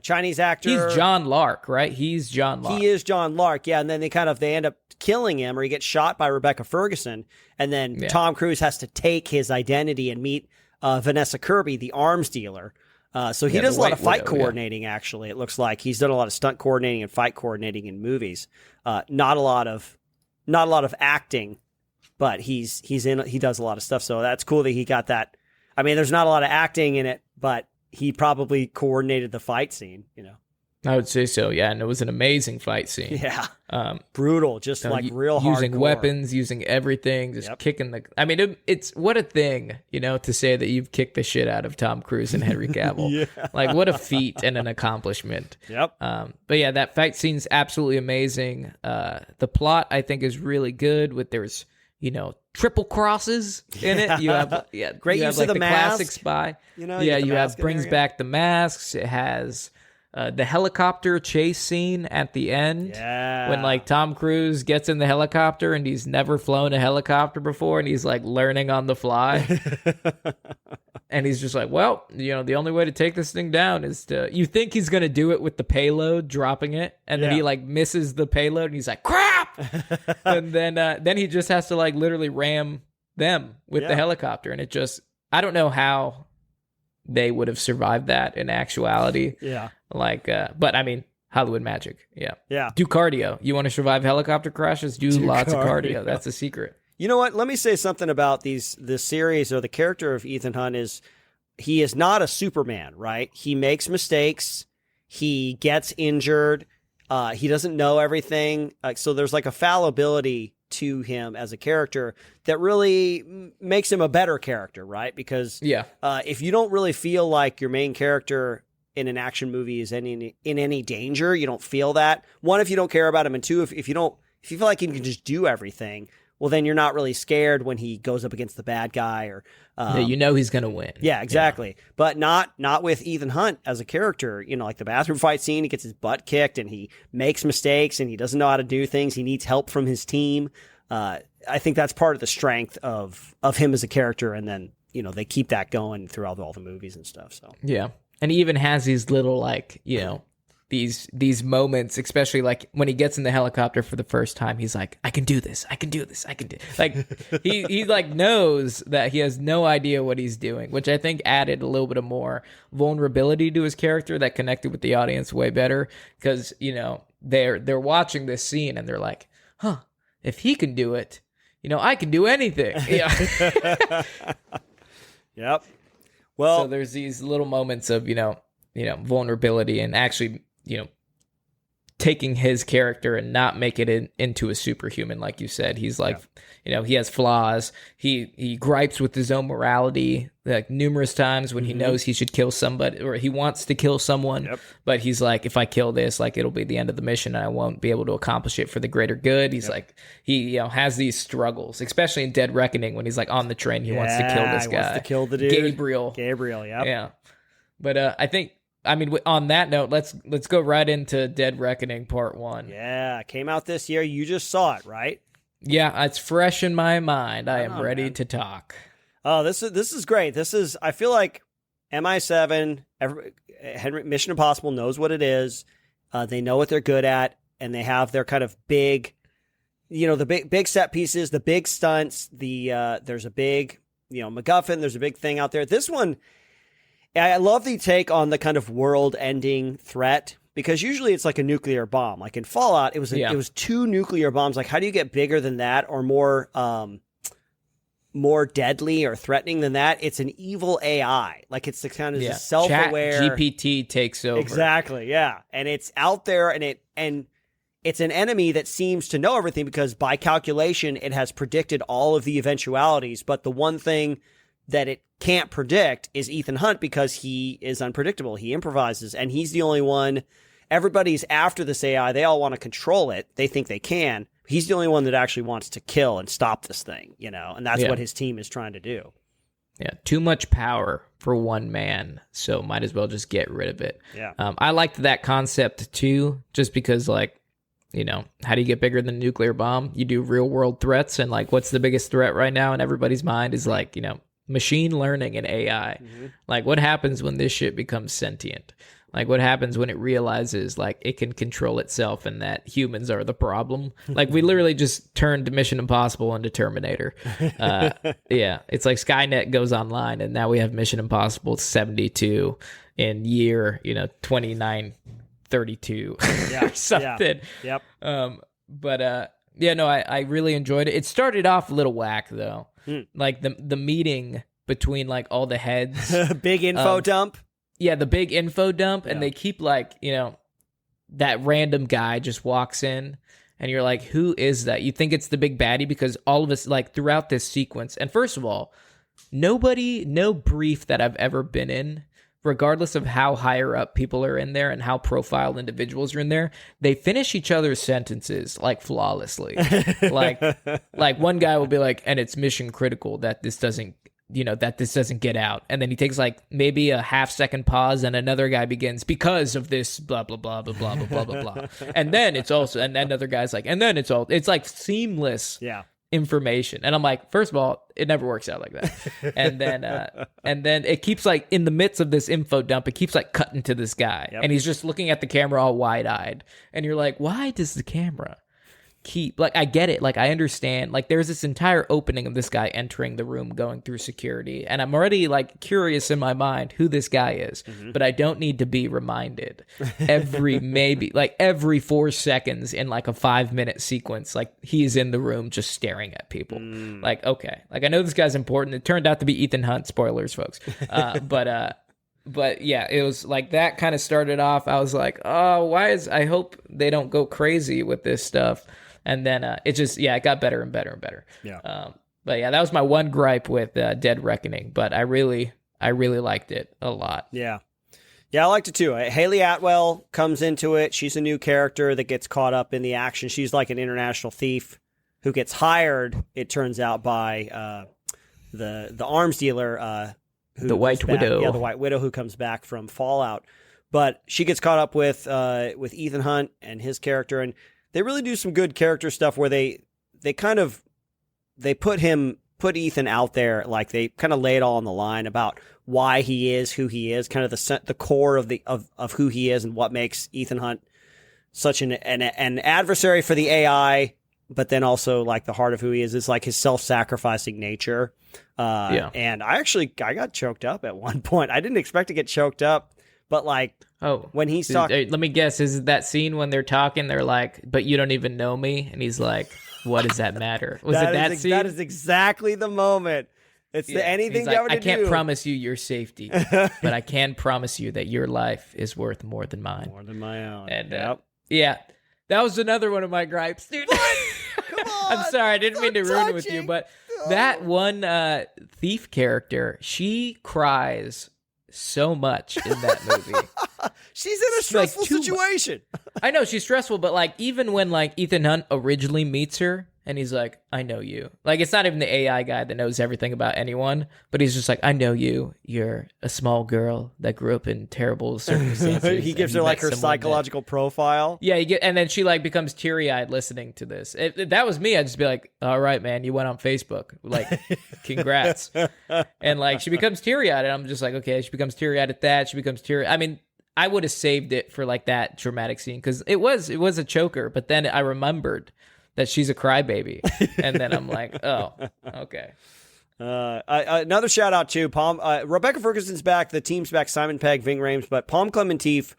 Chinese actor. He's John Lark, right? He's John Lark. He is John Lark, yeah. And then they end up killing him, or he gets shot by Rebecca Ferguson. And then Tom Cruise has to take his identity and meet Vanessa Kirby, the arms dealer. So he does a lot of fight coordinating. Actually, it looks like he's done a lot of stunt coordinating and fight coordinating in movies. Not a lot of acting, but he does a lot of stuff. So that's cool that he got that. I mean, there's not a lot of acting in it, but he probably coordinated the fight scene, you know. I would say so, yeah. And it was an amazing fight scene. Yeah. Brutal, just like real hardcore. Using weapons, using everything, just kicking the... I mean, it's what a thing, you know, to say that you've kicked the shit out of Tom Cruise and Henry Cavill. Like, what a feat and an accomplishment. Yep. But yeah, that fight scene's absolutely amazing. The plot, I think, is really good. There's, you know, triple crosses in it. You have great use of the mask. Classic spy. You know, you have brings back the masks. It has the helicopter chase scene at the end. Yeah. When like Tom Cruise gets in the helicopter and he's never flown a helicopter before and he's like learning on the fly. And he's just like, well, you know, the only way to take this thing down is you think he's going to do it with the payload, dropping it. And then he like misses the payload and he's like, crap. And then he just has to like literally ram them with the helicopter. And it just, I don't know how they would have survived that in actuality. Yeah. Like, but I mean, Hollywood magic. Yeah. Yeah. Do cardio. You want to survive helicopter crashes? Do lots of cardio. That's a secret. You know what? Let me say something about this series, or the character of Ethan Hunt is, he is not a Superman, right? He makes mistakes. He gets injured. He doesn't know everything. So there's like a fallibility to him as a character that really makes him a better character, right? Because if you don't really feel like your main character in an action movie is in any danger, you don't feel that. One, if you don't care about him, and two, if you feel like he can just do everything, well, then you're not really scared when he goes up against the bad guy, or you know he's gonna win. Yeah, exactly. Yeah. But not with Ethan Hunt as a character. You know, like the bathroom fight scene, he gets his butt kicked and he makes mistakes and he doesn't know how to do things. He needs help from his team. I think that's part of the strength of him as a character, and then, you know, they keep that going throughout all the movies and stuff. So yeah, and he even has these little, like, you know, these moments, especially like when he gets in the helicopter for the first time, he's like, I can do this. Like he like knows that he has no idea what he's doing, which I think added a little bit of more vulnerability to his character that connected with the audience way better, because, you know, they're watching this scene and they're like, huh, if he can do it, you know, I can do anything. Yeah. Yep. Well, so there's these little moments of, you know, vulnerability, and actually, you know, taking his character and not make it into a superhuman, like you said. He's like, you know, he has flaws. He gripes with his own morality, like numerous times when he knows he should kill somebody, or he wants to kill someone, but he's like, if I kill this, like, it'll be the end of the mission and I won't be able to accomplish it for the greater good. He's like, he, you know, has these struggles, especially in Dead Reckoning when he's like on the train, he wants to kill this guy. He wants to kill the dude. Gabriel, yeah. But I think, I mean, on that note, let's go right into Dead Reckoning Part 1. Yeah, it came out this year. You just saw it, right? Yeah, it's fresh in my mind. I am ready to talk. Oh, this is great. I feel like MI7, Mission Impossible knows what it is. They know what they're good at, and they have their kind of big, you know, the big set pieces, the big stunts. There's a big, you know, MacGuffin. There's a big thing out there. This one, I love the take on the kind of world-ending threat, because usually it's like a nuclear bomb. Like in Fallout, it was 2 nuclear bombs. Like, how do you get bigger than that, or more deadly or threatening than that? It's an evil AI. Like, it's the kind of self-aware. GPT takes over. Exactly, yeah. And it's out there, and it's an enemy that seems to know everything, because by calculation, it has predicted all of the eventualities. But the one thing that it can't predict is Ethan Hunt, because he is unpredictable. He improvises, and he's the only one. Everybody's after this AI. They all want to control it. They think they can. He's the only one that actually wants to kill and stop this thing, you know, and that's what his team is trying to do. Yeah, too much power for one man, so might as well just get rid of it. Yeah. I liked that concept too, just because, like, how do you get bigger than a nuclear bomb? You do real world threats, and like, what's the biggest threat right now in everybody's mind is like, machine learning and AI. Like, what happens when this shit becomes sentient? Like, what happens when it realizes like it can control itself and that humans are the problem? Like, we literally just turned Mission Impossible into Terminator. Yeah, it's like Skynet goes online, and now we have Mission Impossible 72 in year 2932 or something. Yeah. Yep. I really enjoyed it. It started off a little whack though. Like the meeting between like all the heads. Big info dump. Yeah, the big info dump, and they keep like, that random guy just walks in, and you're like, who is that? You think it's the big baddie because all of us, like, throughout this sequence, and first of all, no brief that I've ever been in, regardless of how higher up people are in there and how profiled individuals are in there, they finish each other's sentences like flawlessly. like one guy will be like, and it's mission critical that this doesn't get out. And then he takes like maybe a half-second pause, and another guy begins, because of this blah blah blah blah blah blah blah blah. And then it's also, and another guy's like, and then it's like seamless information. And I'm like, first of all, it never works out like that. And then it keeps like in the midst of this info dump, it keeps like cutting to this guy, and he's just looking at the camera all wide-eyed, and you're like, why does the camera keep, like, I get it, like, I understand, like, there's this entire opening of this guy entering the room, going through security, and I'm already like curious in my mind who this guy is, but I don't need to be reminded every 4 seconds in like a 5-minute sequence, like, he's in the room just staring at people. Like, okay, like, I know this guy's important. It turned out to be Ethan Hunt, spoilers folks. But yeah, it was like that kind of started off. I was like, oh, I hope they don't go crazy with this stuff. And then it just, it got better and better and better. Yeah. But yeah, that was my one gripe with Dead Reckoning. But I really liked it a lot. Yeah. Yeah, I liked it too. Haley Atwell comes into it. She's a new character that gets caught up in the action. She's like an international thief who gets hired, it turns out, by the arms dealer, the White Widow. Yeah, the White Widow, who comes back from Fallout. But she gets caught up with Ethan Hunt and his character, and they really do some good character stuff where they put Ethan out there, like they kind of lay it all on the line about why he is who he is, kind of the core of who he is and what makes Ethan Hunt such an adversary for the AI, but then also like the heart of who he is like his self-sacrificing nature. And I got choked up at one point. I didn't expect to get choked up, but like, when he's talking, let me guess, is it that scene when they're talking, they're like, but you don't even know me? And he's like, what does that matter? Was it that scene? That is exactly the moment. It's anything like, you ever I can't do. promise you your safety, but I can promise you that your life is worth more than mine. More than my own. And that was another one of my gripes, dude. Come on, I'm sorry, I didn't mean to ruin it with you, but that one thief character, she cries so much in that movie. She's in a stressful situation. I know she's stressful, but like even when like Ethan Hunt originally meets her and he's like, I know you. Like, it's not even the AI guy that knows everything about anyone, but he's just like, I know you. You're a small girl that grew up in terrible circumstances. He gives her like her psychological profile. Yeah, and then she like becomes teary-eyed listening to this. If that was me, I'd just be like, all right, man, you went on Facebook. Like, congrats. And like she becomes teary-eyed, and I'm just like, okay, she becomes teary-eyed at that. She becomes teary. I mean, I would have saved it for like that dramatic scene because it was a choker, but then I remembered that she's a crybaby, and then I'm like, oh, okay. Another shout out to Palm. Rebecca Ferguson's back. The team's back. Simon Pegg, Ving Rhames, but Palm Clementif,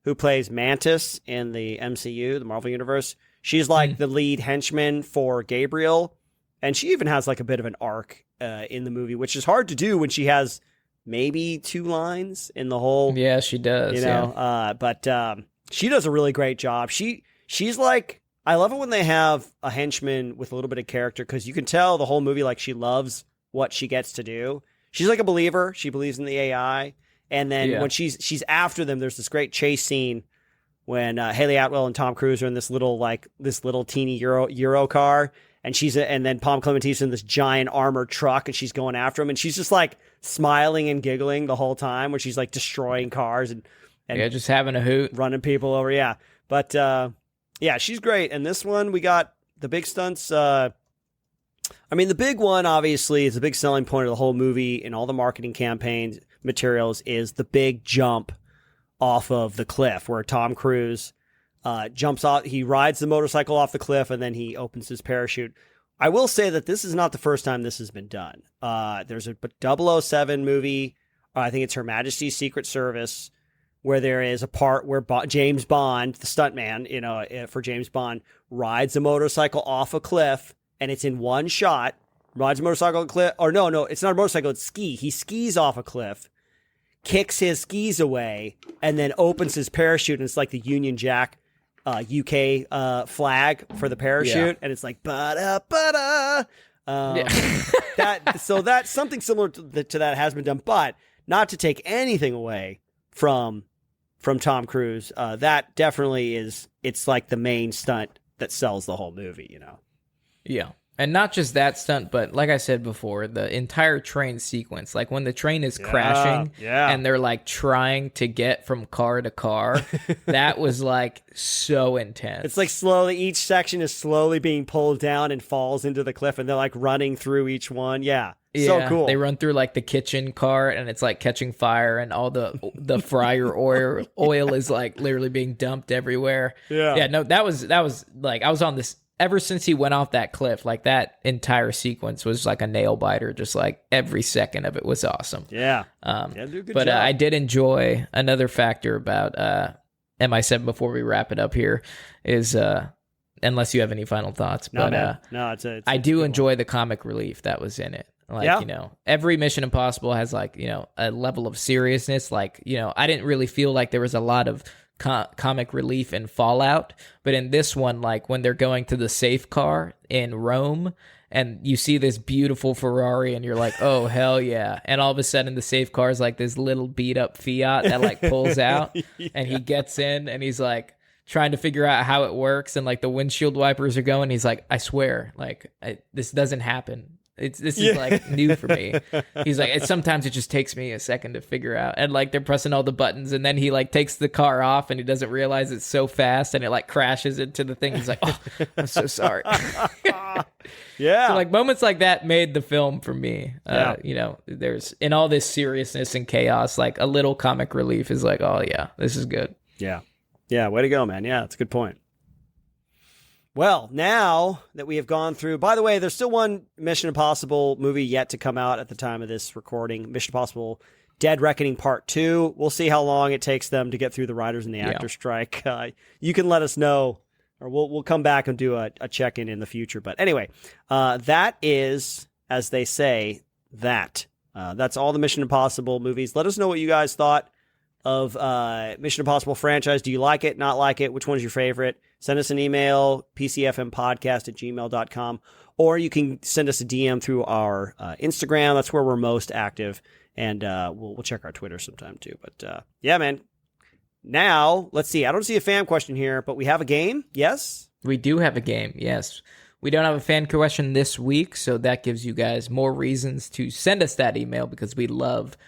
who plays Mantis in the MCU, the Marvel Universe, she's like the lead henchman for Gabriel, and she even has like a bit of an arc in the movie, which is hard to do when she has maybe 2 lines in the whole. Yeah, she does. You know, but she does a really great job. She's like. I love it when they have a henchman with a little bit of character because you can tell the whole movie like she loves what she gets to do. She's like a believer. She believes in the AI. And then when she's after them, there's this great chase scene when Haley Atwell and Tom Cruise are in this little teeny Euro car, and and then Palm Clementif's in this giant armored truck, and she's going after him, and she's just like smiling and giggling the whole time, where she's like destroying cars and just having a hoot, running people over. Yeah, but. Yeah, she's great. And this one, we got the big stunts. I mean, the big one, obviously, is the big selling point of the whole movie and all the marketing campaigns materials is the big jump off of the cliff where Tom Cruise jumps off. He rides the motorcycle off the cliff and then he opens his parachute. I will say that this is not the first time this has been done. There's a 007 movie, I think it's Her Majesty's Secret Service, where there is a part where James Bond, the stuntman, for James Bond, rides a motorcycle off a cliff, and it's in one shot. Rides a motorcycle off a cliff, or no, it's not a motorcycle, it's ski. He skis off a cliff, kicks his skis away, and then opens his parachute, and it's like the Union Jack UK flag for the parachute, and it's like ba-da, ba-da. So that's something similar to that has been done, but not to take anything away from Tom Cruise. That definitely is, it's like the main stunt that sells the whole movie, Yeah. And not just that stunt, but like I said before, the entire train sequence, like when the train is crashing and they're like trying to get from car to car, that was like so intense. It's like slowly, each section is slowly being pulled down and falls into the cliff, and they're like running through each one. Yeah. So cool. They run through like the kitchen cart and it's like catching fire and all the fryer oil is like literally being dumped everywhere. Yeah, no, that was like, I was on this ever since he went off that cliff. Like that entire sequence was like a nail biter. Just like every second of it was awesome. Yeah. But I did enjoy another factor about MI7 before we wrap it up here is unless you have any final thoughts. I do enjoy the comic relief that was in it. Like, every Mission Impossible has like, a level of seriousness. Like, I didn't really feel like there was a lot of comic relief in Fallout, but in this one, like when they're going to the safe car in Rome and you see this beautiful Ferrari and you're like, oh, hell yeah. And all of a sudden the safe car is like this little beat up Fiat that like pulls out and he gets in and he's like trying to figure out how it works. And like the windshield wipers are going. He's like, I swear, like this doesn't happen. This is like new for me. He's like, sometimes it just takes me a second to figure out. And like they're pressing all the buttons and then he like takes the car off and he doesn't realize it's so fast and it like crashes into the thing. He's like, oh, I'm so sorry. Yeah. So like moments like that made the film for me. There's in all this seriousness and chaos, like a little comic relief is like, oh yeah, this is good. Yeah. Yeah. Way to go, man. Yeah. That's a good point. Well, now that we have gone through, by the way, there's still one Mission Impossible movie yet to come out at the time of this recording. Mission Impossible Dead Reckoning Part 2. We'll see how long it takes them to get through the writers and the actor strike. You can let us know, or we'll come back and do a check-in in the future. But anyway, that is, as they say, that. That's all the Mission Impossible movies. Let us know what you guys thought of Mission Impossible franchise. Do you like it, not like it? Which one's your favorite? Send us an email, pcfmpodcast@gmail.com, or you can send us a DM through our Instagram. That's where we're most active, and we'll check our Twitter sometime too. But yeah, man. Now, let's see. I don't see a fan question here, but we have a game, yes? We do have a game, yes. We don't have a fan question this week, so that gives you guys more reasons to send us that email because we love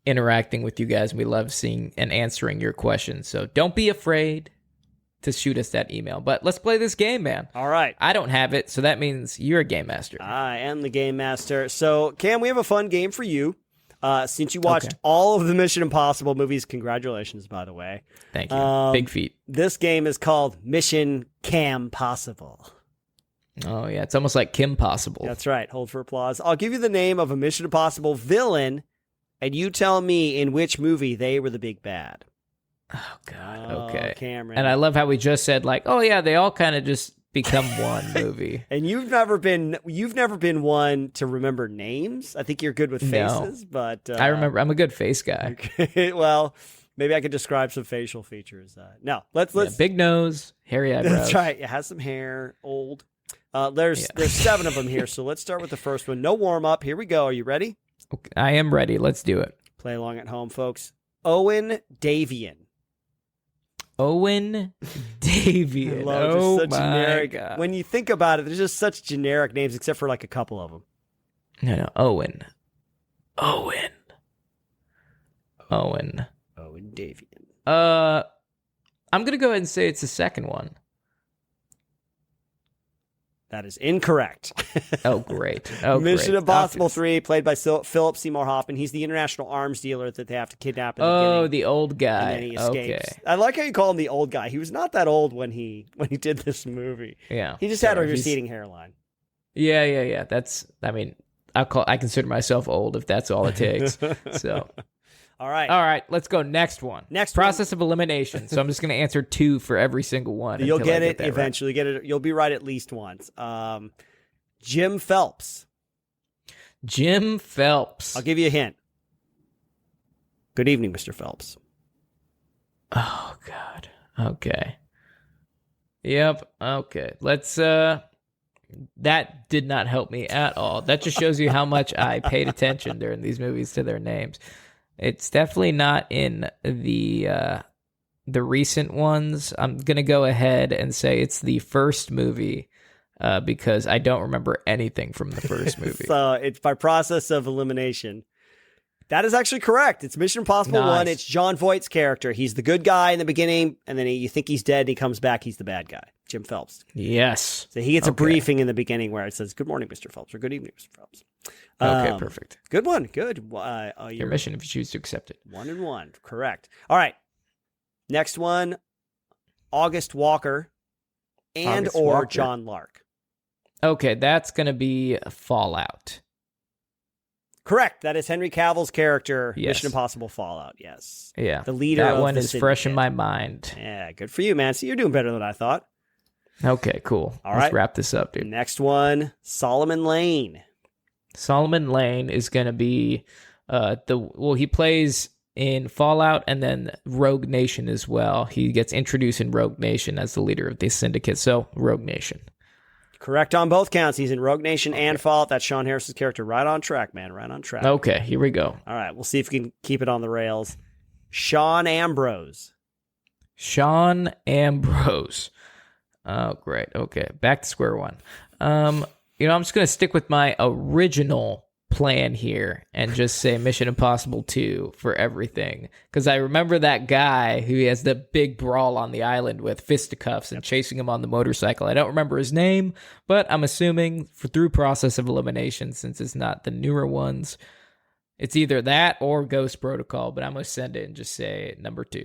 interacting with you guys. We love seeing and answering your questions. So don't be afraid to shoot us that email. But let's play this game, man. All right. I don't have it, so that means you're a game master. I am the game master. So, Cam, we have a fun game for you. Since you watched all of the Mission Impossible movies, congratulations, by the way. Thank you. Big feat. This game is called Mission Cam Possible. Oh, yeah. It's almost like Kim Possible. That's right. Hold for applause. I'll give you the name of a Mission Impossible villain, and you tell me in which movie they were the big bad. Oh, God. Okay. Cameron. And I love how we just said, like, oh, yeah, they all kind of just become one movie. And you've never been one to remember names. I think you're good with faces, but I remember. I'm a good face guy. Okay. Well, maybe I could describe some facial features. No, let's big nose, hairy eyebrows. That's right. It has some hair. Old. There's 7 of them here, so let's start with the first one. No warm up. Here we go. Are you ready? Okay. I am ready. Let's do it. Play along at home, folks. Owen Davian. Owen Davian. I love such generic. God. When you think about it, there's just such generic names, except for like a couple of them. No. Owen Davian. I'm gonna go ahead and say it's the second one. That is incorrect. Oh, great. Oh, Mission great. Impossible 3, played by Philip Seymour Hoffman. He's the international arms dealer that they have to kidnap in the beginning. The old guy. And then he escapes. Okay. I like how you call him the old guy. He was not that old when he did this movie. Yeah. He just had a receding hairline. Yeah. I consider myself old if that's all it takes. So. All right. All right, let's go next one. Process of elimination. So I'm just going to answer 2 for every single one. You'll get it eventually. Right. Get it. You'll be right at least once. Jim Phelps. Jim Phelps. I'll give you a hint. Good evening, Mr. Phelps. Oh, God. Okay. Yep. Okay. Let's, that did not help me at all. That just shows you how much I paid attention during these movies to their names. It's definitely not in the recent ones. I'm going to go ahead and say it's the first movie because I don't remember anything from the first movie. So it's by process of elimination. That is actually correct. It's Mission Impossible 1. It's John Voight's character. He's the good guy in the beginning, and then you think he's dead, and he comes back, he's the bad guy. Jim Phelps. Yes. So he gets a briefing in the beginning where it says, "Good morning, Mr. Phelps," or "Good evening, Mr. Phelps." Okay, perfect. Good one. Good. Your mission if you choose to accept it. 1 and 1. Correct. All right. Next one, August Walker or John Lark. Okay, that's going to be Fallout. Correct. That is Henry Cavill's character, Yes. Mission Impossible Fallout. Yes. Yeah. The leader that of one the is fresh in my mind. Yeah, good for you, man. See, you're doing better than I thought. Okay, cool. All Let's right. wrap this up, dude. Next one, Solomon Lane. Solomon Lane is going to be he plays in Fallout and then Rogue Nation as well. He gets introduced in Rogue Nation as the leader of the syndicate. So Rogue Nation. Correct on both counts. He's in Rogue Nation and Fallout. That's Sean Harris's character. Right on track, man. Right on track. Okay, here we go. All right, we'll see if we can keep it on the rails. Sean Ambrose. Sean Ambrose. Oh, great. Okay, back to square one. I'm just going to stick with my original plan here and just say Mission Impossible 2 for everything. Because I remember that guy who has the big brawl on the island with fisticuffs and chasing him on the motorcycle. I don't remember his name, but I'm assuming through process of elimination, since it's not the newer ones, it's either that or Ghost Protocol, but I'm going to send it and just say number 2.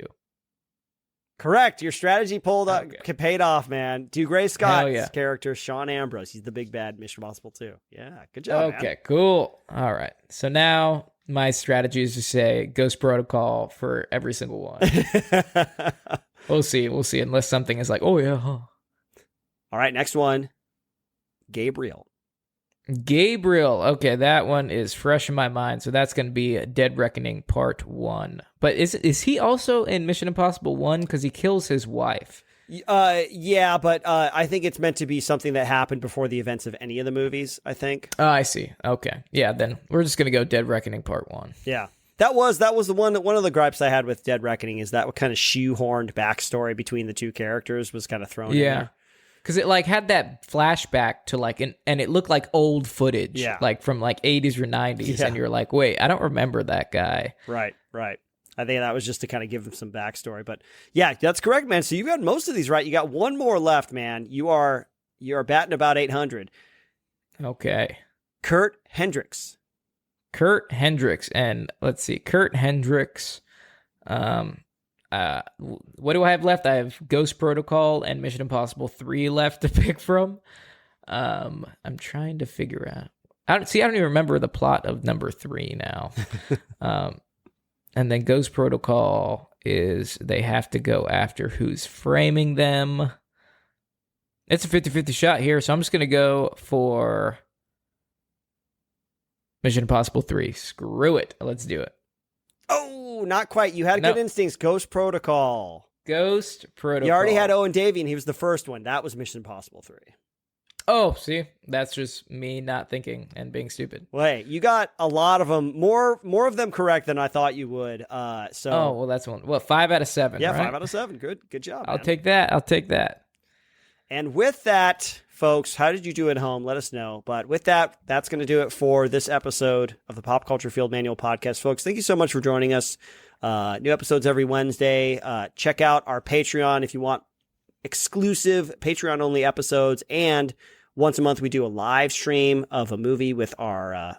Correct. Your strategy paid off, man. Gray Scott's character, Sean Ambrose. He's the big bad Mission Impossible 2. Yeah, good job, Okay, man. cool. All right. So now my strategy is to say Ghost Protocol for every single one. We'll see. Unless something is like, oh, yeah, huh. All right, next one. Gabriel. Okay, that one is fresh in my mind. So that's going to be Dead Reckoning Part 1. But is he also in Mission Impossible 1? Because he kills his wife. Yeah, but I think it's meant to be something that happened before the events of any of the movies, I think. Oh, I see. Okay. Yeah, then we're just going to go Dead Reckoning Part 1. Yeah. That was the one of the gripes I had with Dead Reckoning is that kind of shoehorned backstory between the two characters was kind of thrown in there. Because it had that flashback to and it looked like old footage, from 80s or 90s, and you're like, wait, I don't remember that guy. Right. I think that was just to kind of give him some backstory, but yeah, that's correct, man. So you got most of these right. You got one more left, man. You are batting about 800. Okay. Kurt Hendricks, and let's see, Kurt Hendricks. What do I have left? I have Ghost Protocol and Mission Impossible 3 left to pick from. I'm trying to figure out. I don't even remember the plot of number 3 now. And then Ghost Protocol is they have to go after who's framing them. It's a 50-50 shot here, so I'm just going to go for Mission Impossible 3. Screw it. Let's do it. Oh, not quite. You had good instincts. Ghost Protocol. You already had Owen Davey, and he was the first one. That was Mission Impossible 3. Oh, see? That's just me not thinking and being stupid. Well, hey, you got a lot of them. More of them correct than I thought you would. Oh, well, that's one. Well, 5 out of 7, Yeah, right? 5 out of 7. Good job, I'll man. take that. And with that, folks, how did you do at home? Let us know. But with that, that's going to do it for this episode of the Pop Culture Field Manual Podcast. Folks, thank you so much for joining us. New episodes every Wednesday. Check out our Patreon if you want exclusive Patreon-only episodes. And Once a month, we do a live stream of a movie with our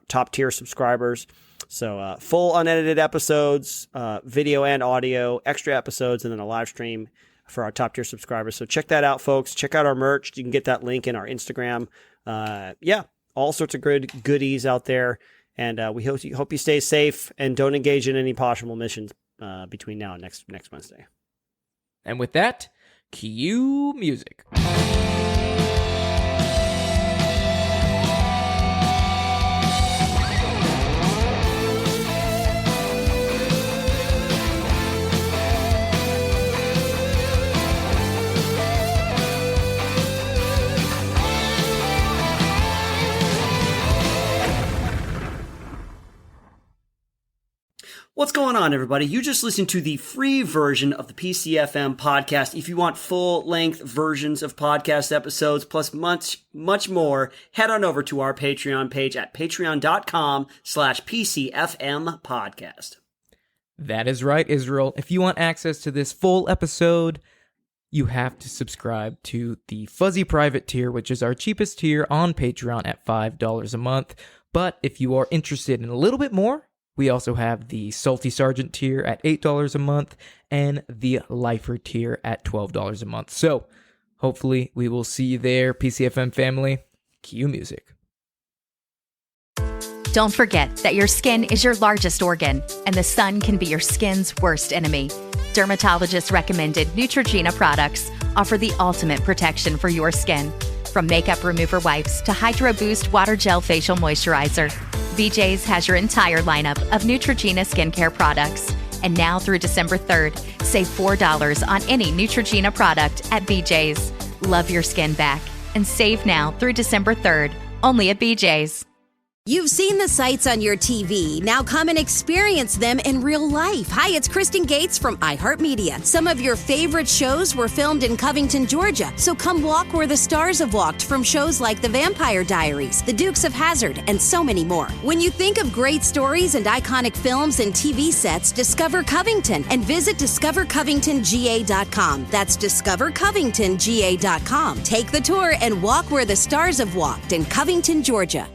top tier subscribers. So full unedited episodes, video and audio, extra episodes, and then a live stream for our top tier subscribers. So check that out, folks. Check out our merch. You can get that link in our Instagram. All sorts of good goodies out there. And we hope you stay safe and don't engage in any possible missions between now and next Wednesday. And with that, cue music. What's going on, everybody? You just listened to the free version of the PCFM podcast. If you want full-length versions of podcast episodes, plus much more, head on over to our Patreon page at patreon.com/PCFM podcast. That is right, Israel. If you want access to this full episode, you have to subscribe to the Fuzzy Private tier, which is our cheapest tier on Patreon at $5 a month. But if you are interested in a little bit more, we also have the Salty Sergeant tier at $8 a month and the Lifer tier at $12 a month. So hopefully we will see you there, PCFM family. Cue music. Don't forget that your skin is your largest organ, and the sun can be your skin's worst enemy. Dermatologist recommended Neutrogena products offer the ultimate protection for your skin. From makeup remover wipes to Hydro Boost Water Gel Facial Moisturizer, BJ's has your entire lineup of Neutrogena skincare products. And now through December 3rd, save $4 on any Neutrogena product at BJ's. Love your skin back and save now through December 3rd, only at BJ's. You've seen the sights on your TV. Now come and experience them in real life. Hi, it's Kristen Gates from iHeartMedia. Some of your favorite shows were filmed in Covington, Georgia. So come walk where the stars have walked from shows like The Vampire Diaries, The Dukes of Hazzard, and so many more. When you think of great stories and iconic films and TV sets, discover Covington and visit discovercovingtonga.com. That's discovercovingtonga.com. Take the tour and walk where the stars have walked in Covington, Georgia.